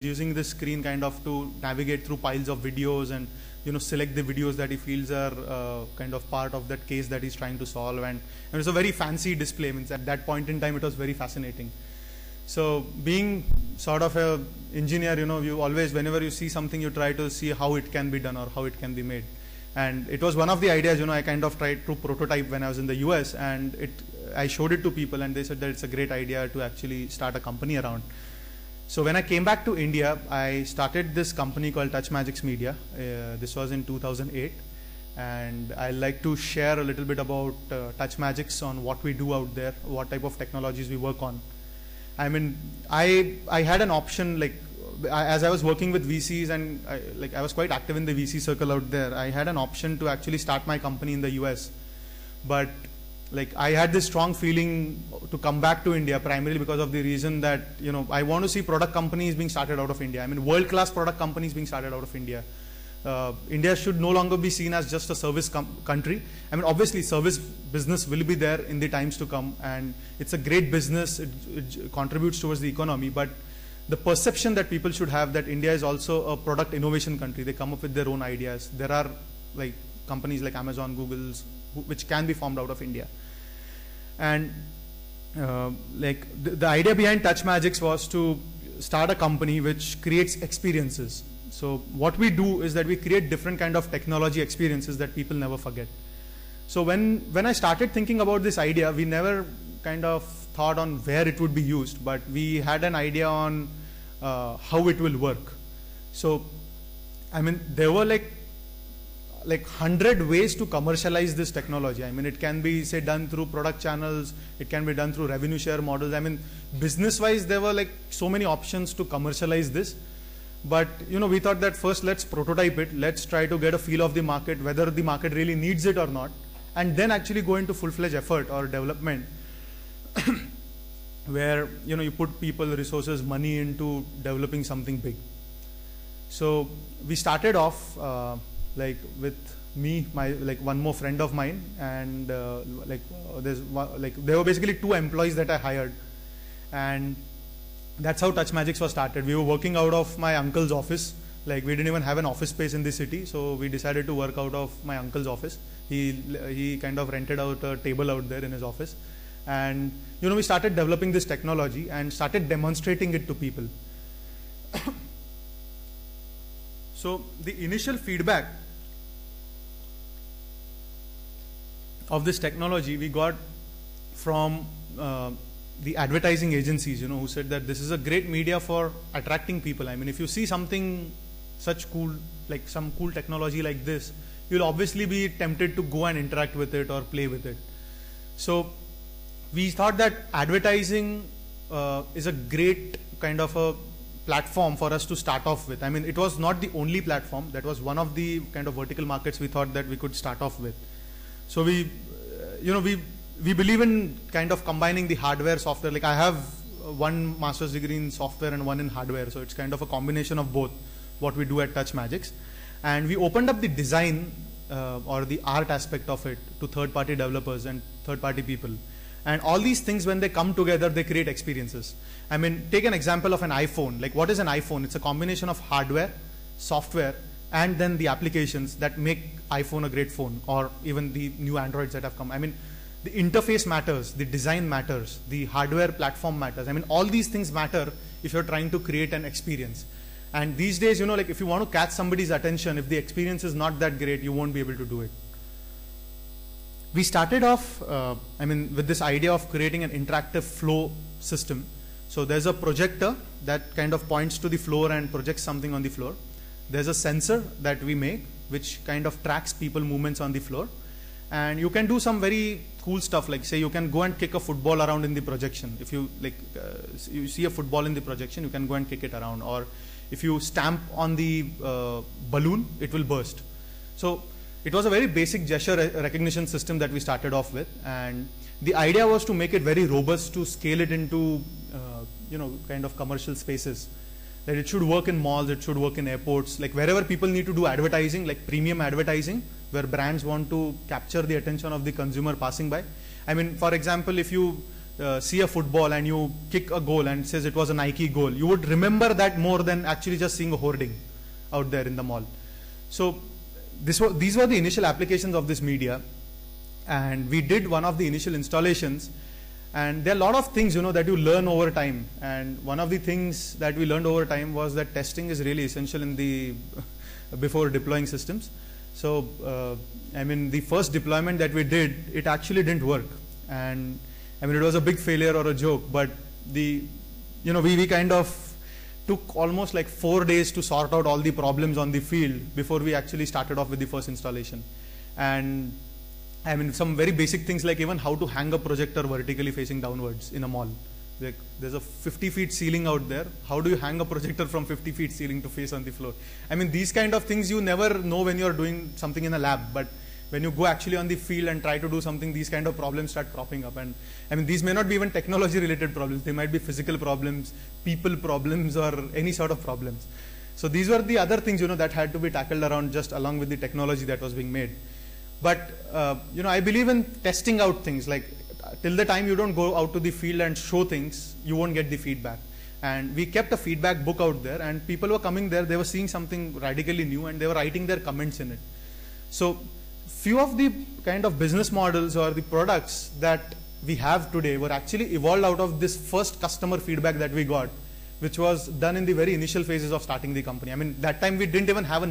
using this screen kind of to navigate through piles of videos and select the videos that he feels are kind of part of that case that he's trying to solve. And it's a very fancy display. I mean, at that point in time, it was very fascinating. So being sort of an engineer, you always, whenever you see something, you try to see how it can be done or how it can be made. And it was one of the ideas, I kind of tried to prototype when I was in the US, and I showed it to people, and they said that it's a great idea to actually start a company around. So when I came back to India, I started this company called TouchMagics Media. This was in 2008. And I'd like to share a little bit about TouchMagics, on what we do out there, what type of technologies we work on. I mean, I had an option, like, as I was working with VCs, and I was quite active in the VC circle out there. I had an option to actually start my company in the US. But I had this strong feeling to come back to India, primarily because of the reason that, I want to see product companies being started out of India. I mean, world-class product companies being started out of India. India should no longer be seen as just a service country. I mean, obviously, service business will be there in the times to come, and it's a great business. It contributes towards the economy, but the perception that people should have that India is also a product innovation country. They come up with their own ideas. There are companies like Amazon, Google's, which can be formed out of India. And the idea behind TouchMagics was to start a company which creates experiences. So what we do is that we create different kind of technology experiences that people never forget. So when I started thinking about this idea, we never kind of thought on where it would be used, but we had an idea on how it will work. So, I mean, there were like 100 ways to commercialize this technology. I mean, it can be, say, done through product channels. It can be done through revenue share models. I mean, business-wise, there were so many options to commercialize this. But, we thought that first let's prototype it. Let's try to get a feel of the market, whether the market really needs it or not. And then actually go into full-fledged effort or development where, you put people, resources, money into developing something big. So we started off with me, one more friend of mine, and there were basically 2 employees that I hired, and that's how TouchMagics was started. We were working out of my uncle's office. We didn't even have an office space in the city, so we decided to work out of my uncle's office. He kind of rented out a table out there in his office, and we started developing this technology and started demonstrating it to people. So the initial feedback of this technology we got from the advertising agencies, who said that this is a great media for attracting people. I mean, if you see something such cool, like some cool technology like this, you'll obviously be tempted to go and interact with it or play with it. So we thought that advertising is a great kind of a platform for us to start off with. I mean, it was not the only platform. That was one of the kind of vertical markets we thought that we could start off with. So we believe in kind of combining the hardware, software. I have one master's degree in software and one in hardware. So it's kind of a combination of both what we do at TouchMagics. And we opened up the design or the art aspect of it to third-party developers and third-party people. And all these things, when they come together, they create experiences. I mean, take an example of an iPhone. What is an iPhone? It's a combination of hardware, software, and then the applications that make iPhone a great phone, or even the new Androids that have come. I mean, the interface matters, the design matters, the hardware platform matters. I mean, all these things matter if you're trying to create an experience. And these days, if you want to catch somebody's attention, if the experience is not that great, you won't be able to do it. We started off, with this idea of creating an interactive flow system. So there's a projector that kind of points to the floor and projects something on the floor. There's a sensor that we make, which kind of tracks people movements on the floor. And you can do some very cool stuff, like say you can go and kick a football around in the projection. If you you see a football in the projection, you can go and kick it around. Or if you stamp on the balloon, it will burst. So it was a very basic gesture recognition system that we started off with. And the idea was to make it very robust, to scale it into kind of commercial spaces. That it should work in malls, it should work in airports, wherever people need to do advertising, like premium advertising, where brands want to capture the attention of the consumer passing by. I mean, for example, if you see a football and you kick a goal and it says it was a Nike goal, you would remember that more than actually just seeing a hoarding out there in the mall. So these were the initial applications of this media, and we did one of the initial installations. And there are a lot of things, that you learn over time. And one of the things that we learned over time was that testing is really essential in the before deploying systems. So, the first deployment that we did, it actually didn't work. And it was a big failure or a joke, but we kind of took almost like 4 days to sort out all the problems on the field before we actually started off with the first installation. And some very basic things like even how to hang a projector vertically facing downwards in a mall. Like there's a 50 feet ceiling out there. How do you hang a projector from 50 feet ceiling to face on the floor? These kind of things you never know when you're doing something in a lab, but when you go actually on the field and try to do something, these kind of problems start cropping up. And these may not be even technology related problems. They might be physical problems, people problems, or any sort of problems. So these were the other things, that had to be tackled around just along with the technology that was being made. But, I believe in testing out things. Like till the time you don't go out to the field and show things, you won't get the feedback. And we kept a feedback book out there, and people were coming there, they were seeing something radically new and they were writing their comments in it. So few of the kind of business models or the products that we have today were actually evolved out of this first customer feedback that we got, which was done in the very initial phases of starting the company. That time we didn't even have a